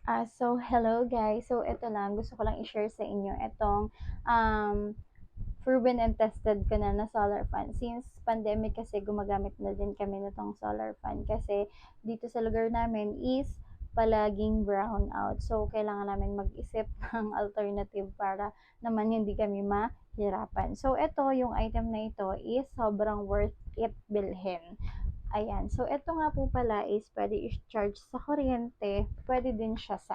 So hello guys. So ito lang, gusto ko lang i-share sa inyo itong um, proven and tested ko na solar fan. Since pandemic kasi gumagamit na din kami nitong solar fan kasi dito sa lugar namin is palaging brown out. So kailangan namin mag-isip ng alternative para naman hindi kami mahirapan. So ito, yung item na ito is sobrang worth it bilhin. Ayan. So, ito nga po pala is pwede i-charge sa kuryente, pwede din siya sa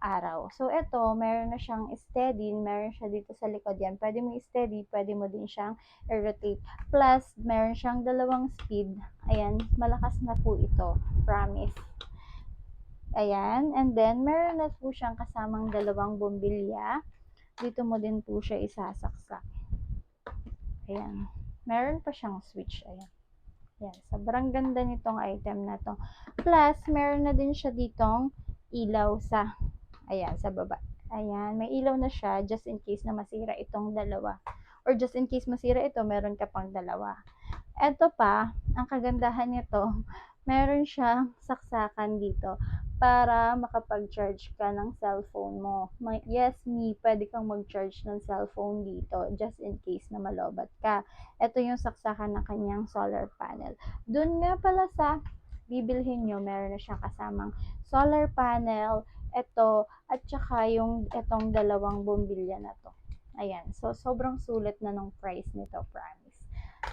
araw. So, ito, meron na siyang steady, meron siya dito sa likod yan. Pwede mo i-steady, pwede mo din siyang i-rotate. Plus, meron siyang dalawang speed. Ayan, malakas na po ito. Promise. Ayan. And then, meron na po siyang kasamang dalawang bumbilya. Dito mo din po siya isasaksak. Ayan. Meron pa siyang switch. Ayan. Yan, sobrang ganda nitong item na to. Plus, meron na din siya ditong ilaw sa, ayan, sa baba. Ayan, may ilaw na siya just in case na masira itong dalawa. Or just in case masira ito, meron ka pang dalawa. Eto pa, ang kagandahan nito, meron siyang saksakan dito para makapag-charge ka ng cellphone mo. Yes, pwede kang mag-charge ng cellphone dito just in case na malobat ka. Ito yung saksakan ng kanyang solar panel. Doon nga pala sa bibilhin nyo, meron na siyang kasamang solar panel, ito, at saka yung itong dalawang bumbilya na to. Ayan, so sobrang sulit na ng price nito, promise.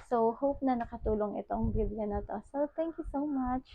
So, hope na nakatulong itong video na to. So, thank you so much.